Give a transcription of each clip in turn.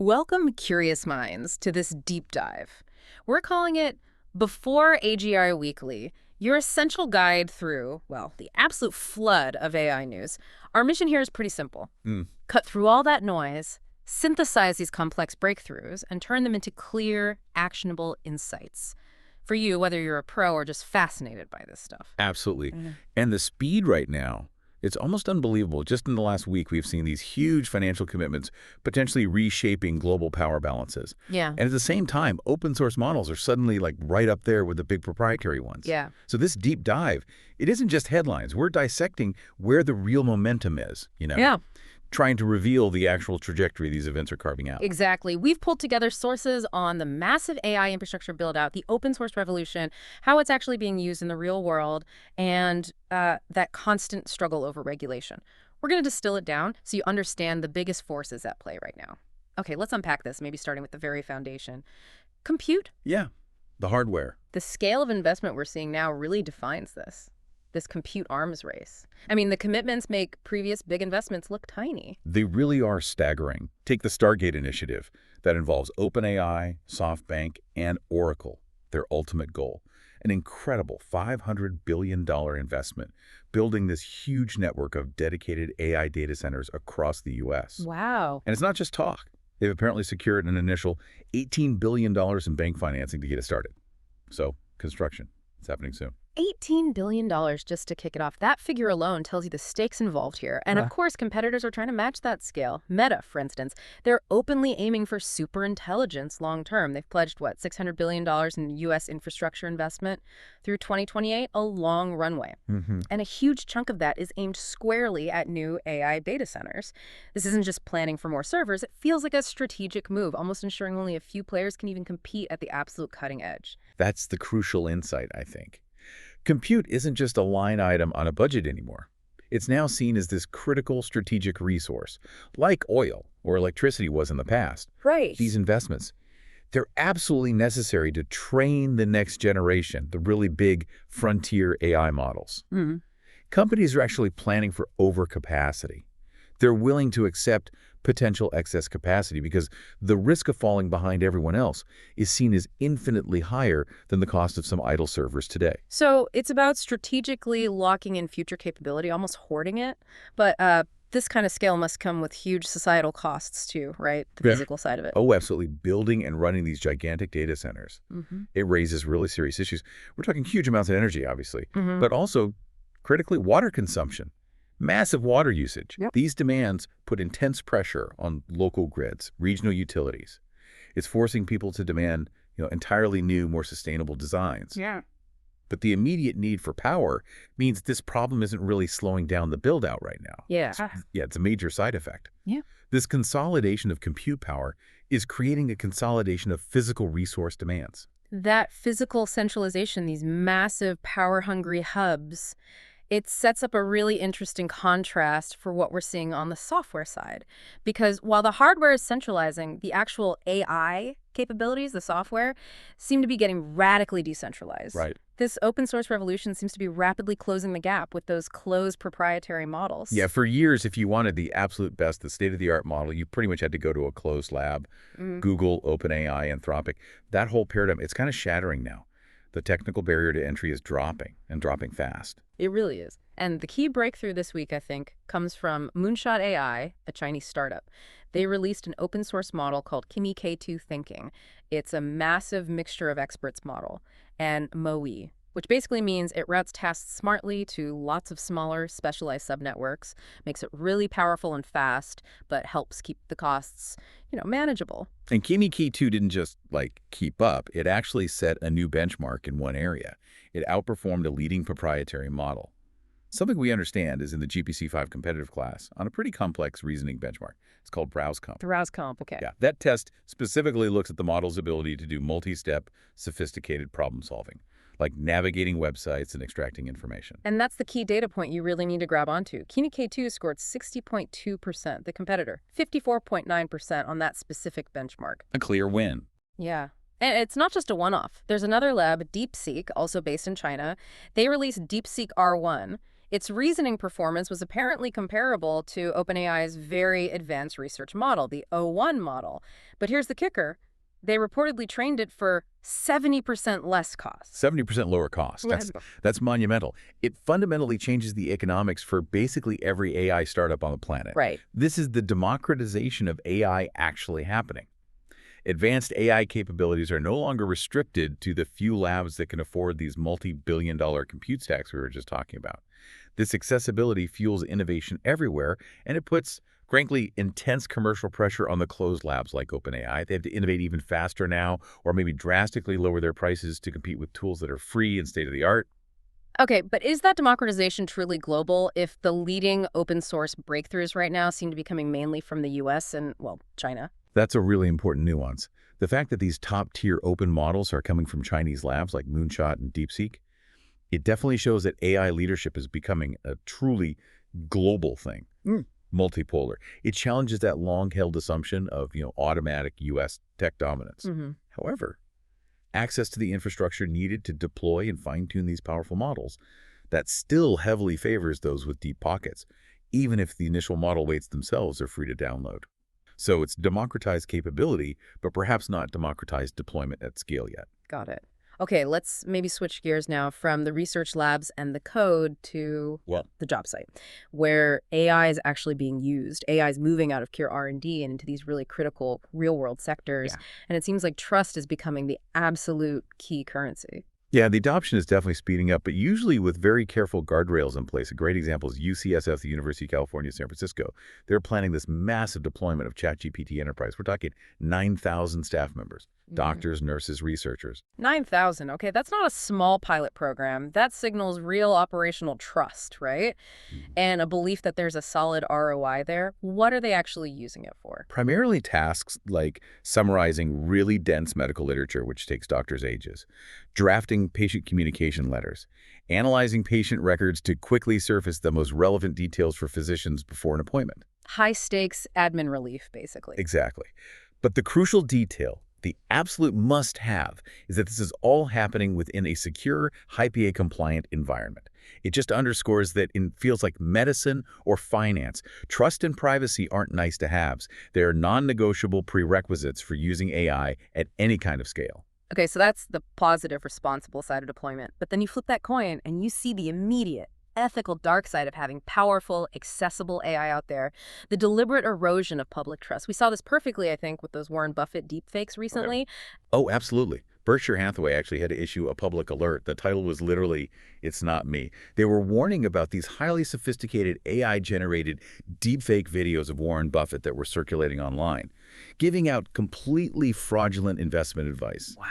Welcome, curious minds, to this deep dive. We're calling it Before AGI Weekly, your essential guide through, well, the absolute flood of AI news. Our mission here is pretty simple. Cut through all that noise, synthesize these complex breakthroughs, and turn them into clear, actionable insights. For you, whether you're a pro or just fascinated by this stuff. Absolutely. And the speed right now, it's almost unbelievable. Just in the last week, we've seen these huge financial commitments potentially reshaping global power balances. Yeah. And at the same time, open source models are suddenly like right up there with the big proprietary ones. Yeah. So this deep dive, it isn't just headlines. We're dissecting where the real momentum is, Yeah. trying to reveal the actual trajectory these events are carving out. Exactly. We've pulled together sources on the massive AI infrastructure build-out, the open source revolution, how it's actually being used in the real world, and that constant struggle over regulation. We're going to distill it down so you understand the biggest forces at play right now. Okay, let's unpack this, maybe starting with the very foundation. Compute. Yeah, the hardware. The scale of investment we're seeing now really defines this compute arms race. I mean, the commitments make previous big investments look tiny. They really are staggering. Take the Stargate initiative that involves OpenAI, SoftBank, and Oracle, their ultimate goal. An incredible $500 billion investment building this huge network of dedicated AI data centers across the U.S. Wow. And it's not just talk. They've apparently secured an initial $18 billion in bank financing to get it started. So, construction. It's happening soon. $18 billion just to kick it off. That figure alone tells you the stakes involved here. And of course, competitors are trying to match that scale. Meta, for instance, they're openly aiming for superintelligence long term. They've pledged, what, $600 billion in U.S. infrastructure investment through 2028, a long runway. And a huge chunk of that is aimed squarely at new AI data centers. This isn't just planning for more servers. It feels like a strategic move, almost ensuring only a few players can even compete at the absolute cutting edge. That's the crucial insight, I think. Compute isn't just a line item on a budget anymore. It's now seen as this critical strategic resource, like oil or electricity was in the past. Right. These investments, they're absolutely necessary to train the next generation, the really big frontier AI models. Companies are actually planning for overcapacity. They're willing to accept potential excess capacity because the risk of falling behind everyone else is seen as infinitely higher than the cost of some idle servers today. So it's about strategically locking in future capability, almost hoarding it. But this kind of scale must come with huge societal costs too, right? The physical side of it. Oh, absolutely. Building and running these gigantic data centers, it raises really serious issues. We're talking huge amounts of energy, obviously, but also critically water consumption. Massive water usage. These demands put intense pressure on local grids, regional utilities. It's forcing people to demand, entirely new, more sustainable designs. But the immediate need for power means this problem isn't really slowing down the build-out right now. It's a major side effect. This consolidation of compute power is creating a consolidation of physical resource demands. That physical centralization, these massive power-hungry hubs, it sets up a really interesting contrast for what we're seeing on the software side. Because while the hardware is centralizing, the actual AI capabilities, the software, seem to be getting radically decentralized. This open source revolution seems to be rapidly closing the gap with those closed proprietary models. Yeah, for years, if you wanted the absolute best, the state-of-the-art model, you pretty much had to go to a closed lab. Google, OpenAI, Anthropic. That whole paradigm, it's kind of shattering now. The technical barrier to entry is dropping, and dropping fast. It really is. And the key breakthrough this week, I think, comes from Moonshot AI, a Chinese startup. They released an open source model called Kimi K2 Thinking. It's a massive mixture of experts model, and MOE, which basically means it routes tasks smartly to lots of smaller, specialized subnetworks, makes it really powerful and fast, but helps keep the costs, manageable. And Kimi K2 didn't just, keep up. It actually set a new benchmark in one area. It outperformed a leading proprietary model. Something we understand is in the GPC-5 competitive class on a pretty complex reasoning benchmark. It's called BrowseComp. The BrowseComp, okay. Yeah, that test specifically looks at the model's ability to do multi-step, sophisticated problem solving, like navigating websites and extracting information. And that's the key data point you really need to grab onto. Kimi K2 scored 60.2%, the competitor, 54.9% on that specific benchmark. A clear win. Yeah. And it's not just a one-off. There's another lab, DeepSeek, also based in China. They released DeepSeek R1. Its reasoning performance was apparently comparable to OpenAI's very advanced research model, the O1 model. But here's the kicker. They reportedly trained it for 70% less cost. 70% lower cost. That's monumental. It fundamentally changes the economics for basically every AI startup on the planet. Right. This is the democratization of AI actually happening. Advanced AI capabilities are no longer restricted to the few labs that can afford these multi-billion-dollar compute stacks we were just talking about. This accessibility fuels innovation everywhere, and it puts, frankly, intense commercial pressure on the closed labs like OpenAI. They have to innovate even faster now, or maybe drastically lower their prices to compete with tools that are free and state-of-the-art. Okay, but is that democratization truly global if the leading open source breakthroughs right now seem to be coming mainly from the US and, well, China? That's a really important nuance. The fact that these top-tier open models are coming from Chinese labs like Moonshot and DeepSeek, it definitely shows that AI leadership is becoming a truly global thing. Multipolar. It challenges that long-held assumption of, automatic U.S. tech dominance. However, access to the infrastructure needed to deploy and fine-tune these powerful models, that still heavily favors those with deep pockets, even if the initial model weights themselves are free to download. So it's democratized capability, but perhaps not democratized deployment at scale yet. Got it. Okay, let's maybe switch gears now from the research labs and the code to the job site, where AI is actually being used. AI is moving out of pure R&D and into these really critical real-world sectors. And it seems like trust is becoming the absolute key currency. Yeah, the adoption is definitely speeding up, but usually with very careful guardrails in place. A great example is UCSF, the University of California, San Francisco. They're planning this massive deployment of ChatGPT Enterprise. We're talking 9,000 staff members, doctors, nurses, researchers. 9,000. Okay, that's not a small pilot program. That signals real operational trust, right? And a belief that there's a solid ROI there. What are they actually using it for? Primarily tasks like summarizing really dense medical literature, which takes doctors ages, drafting patient communication letters, analyzing patient records to quickly surface the most relevant details for physicians before an appointment. High-stakes admin relief, basically. Exactly. But the crucial detail, the absolute must-have, is that this is all happening within a secure, HIPAA-compliant environment. It just underscores that in fields like medicine or finance, trust and privacy aren't nice-to-haves. They are non-negotiable prerequisites for using AI at any kind of scale. Okay, so that's the positive, responsible side of deployment. But then you flip that coin and you see the immediate, ethical dark side of having powerful, accessible AI out there, the deliberate erosion of public trust. We saw this perfectly, I think, with those Warren Buffett deepfakes recently. Oh, absolutely. Berkshire Hathaway actually had to issue a public alert. The title was literally, "It's Not Me." They were warning about these highly sophisticated AI-generated deepfake videos of Warren Buffett that were circulating online, giving out completely fraudulent investment advice. Wow.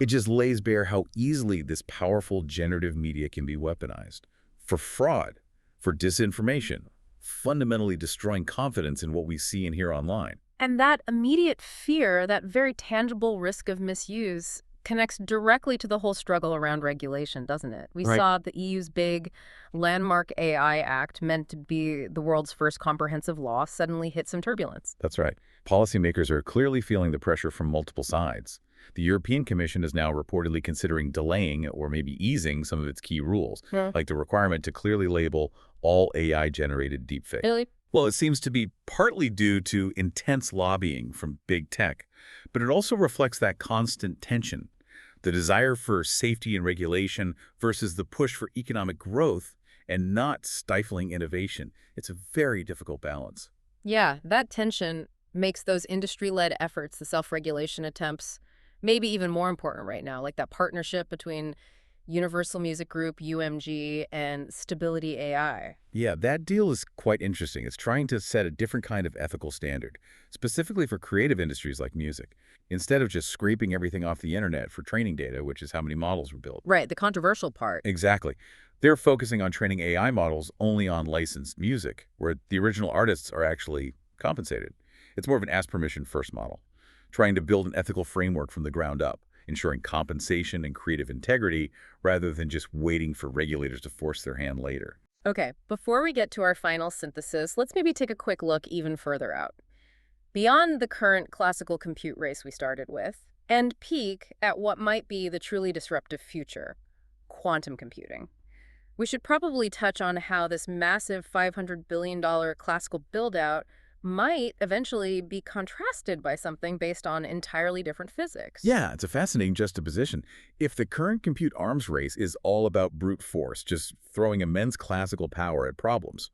It just lays bare how easily this powerful generative media can be weaponized for fraud, for disinformation, fundamentally destroying confidence in what we see and hear online. And that immediate fear, that very tangible risk of misuse, connects directly to the whole struggle around regulation, doesn't it? We saw the EU's big landmark AI Act, meant to be the world's first comprehensive law, suddenly hit some turbulence. That's right. Policymakers are clearly feeling the pressure from multiple sides. The European Commission is now reportedly considering delaying or maybe easing some of its key rules, like the requirement to clearly label all AI-generated deepfakes. Really? Well, it seems to be partly due to intense lobbying from big tech, but it also reflects that constant tension, the desire for safety and regulation versus the push for economic growth and not stifling innovation. It's a very difficult balance. Yeah, that tension makes those industry-led efforts, the self-regulation attempts, maybe even more important right now, like that partnership between Universal Music Group, UMG, and Stability AI. Yeah, that deal is quite interesting. It's trying to set a different kind of ethical standard, specifically for creative industries like music, instead of just scraping everything off the internet for training data, which is how many models were built. Right, the controversial part. Exactly. They're focusing on training AI models only on licensed music, where the original artists are actually compensated. It's more of an ask-permission first model, trying to build an ethical framework from the ground up, ensuring compensation and creative integrity rather than just waiting for regulators to force their hand later. Okay, before we get to our final synthesis, let's maybe take a quick look even further out. Beyond the current classical compute race we started with, and peek at what might be the truly disruptive future, quantum computing. We should probably touch on how this massive $500 billion classical build-out might eventually be contrasted by something based on entirely different physics. Yeah, it's a fascinating juxtaposition. If the current compute arms race is all about brute force, just throwing immense classical power at problems,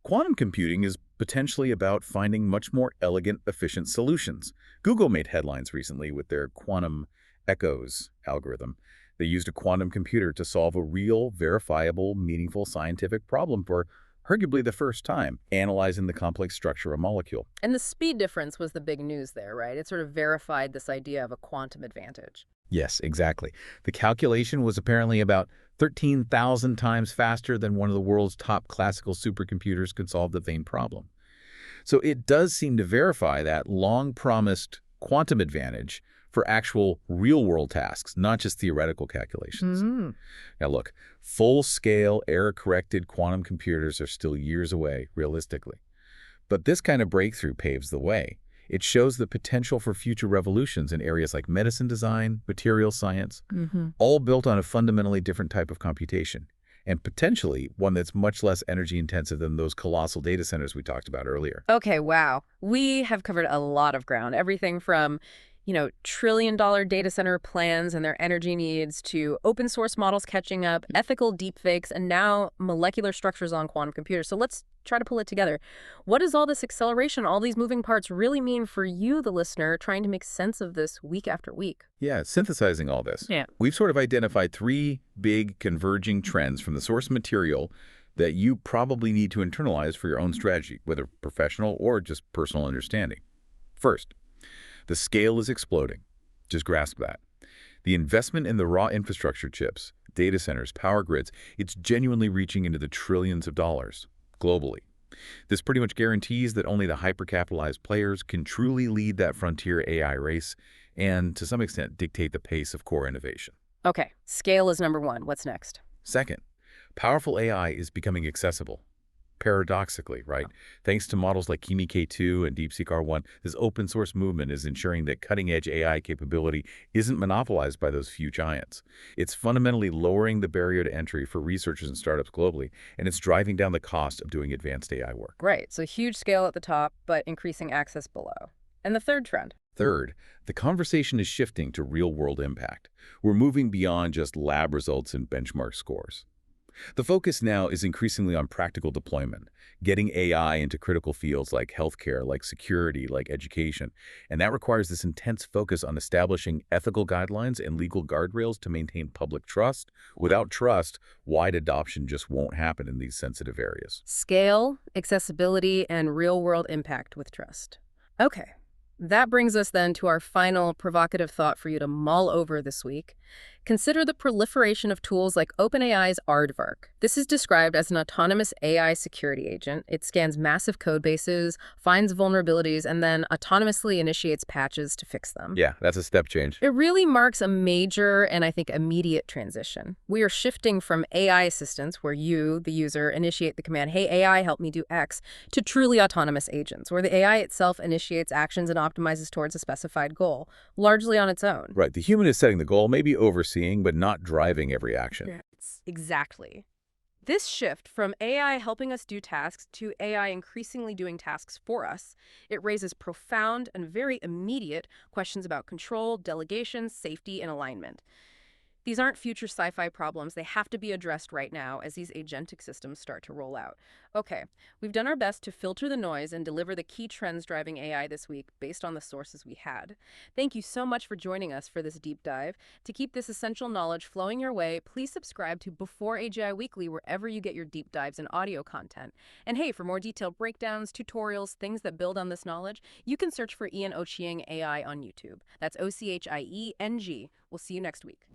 quantum computing is potentially about finding much more elegant, efficient solutions. Google made headlines recently with their quantum echoes algorithm. They used a quantum computer to solve a real, verifiable, meaningful scientific problem for arguably the first time, analyzing the complex structure of a molecule. And the speed difference was the big news there, right? It sort of verified this idea of a quantum advantage. Yes, exactly. The calculation was apparently about 13,000 times faster than one of the world's top classical supercomputers could solve the same problem. So it does seem to verify that long-promised quantum advantage for actual real-world tasks, not just theoretical calculations. Now look, full-scale, error-corrected quantum computers are still years away, realistically. But this kind of breakthrough paves the way. It shows the potential for future revolutions in areas like medicine design, material science, all built on a fundamentally different type of computation, and potentially one that's much less energy-intensive than those colossal data centers we talked about earlier. Okay, wow. We have covered a lot of ground. Everything from trillion-dollar data center plans and their energy needs to open source models catching up, ethical deepfakes, and now molecular structures on quantum computers. So let's try to pull it together. What does all this acceleration, all these moving parts really mean for you, the listener, trying to make sense of this week after week? Yeah, synthesizing all this. Yeah. We've sort of identified three big converging trends from the source material that you probably need to internalize for your own strategy, whether professional or just personal understanding. First, the scale is exploding. Just grasp that. The investment in the raw infrastructure chips, data centers, power grids, it's genuinely reaching into the trillions of dollars globally. This pretty much guarantees that only the hyper-capitalized players can truly lead that frontier AI race and, to some extent, dictate the pace of core innovation. Okay, scale is number one. What's next? Second, powerful AI is becoming accessible. Paradoxically, right? Thanks to models like Kimi K2 and DeepSeek R1, this open source movement is ensuring that cutting-edge AI capability isn't monopolized by those few giants. It's fundamentally lowering the barrier to entry for researchers and startups globally, and it's driving down the cost of doing advanced AI work. Right, so huge scale at the top, but increasing access below. And the third trend? Third, the conversation is shifting to real-world impact. We're moving beyond just lab results and benchmark scores. The focus now is increasingly on practical deployment, getting AI into critical fields like healthcare, like security, like education, and that requires this intense focus on establishing ethical guidelines and legal guardrails to maintain public trust. Without trust, wide adoption just won't happen in these sensitive areas. Scale, accessibility, and real-world impact with trust. Okay, that brings us then to our final provocative thought for you to mull over this week. Consider the proliferation of tools like OpenAI's Aardvark. This is described as an autonomous AI security agent. It scans massive code bases, finds vulnerabilities, and then autonomously initiates patches to fix them. Yeah, that's a step change. It really marks a major and I think immediate transition. We are shifting from AI assistance, where you, the user, initiate the command, "Hey AI, help me do X," to truly autonomous agents, where the AI itself initiates actions and optimizes towards a specified goal, largely on its own. Right, the human is setting the goal, maybe overseeing, but not driving every action. Yes, exactly. This shift from AI helping us do tasks to AI increasingly doing tasks for us, it raises profound and very immediate questions about control, delegation, safety, and alignment. These aren't future sci-fi problems. They have to be addressed right now as these agentic systems start to roll out. Okay, we've done our best to filter the noise and deliver the key trends driving AI this week based on the sources we had. Thank you so much for joining us for this deep dive. To keep this essential knowledge flowing your way, please subscribe to Before AGI Weekly wherever you get your deep dives and audio content. And hey, for more detailed breakdowns, tutorials, things that build on this knowledge, you can search for Ochieng AI on YouTube. That's Ochieng. We'll see you next week.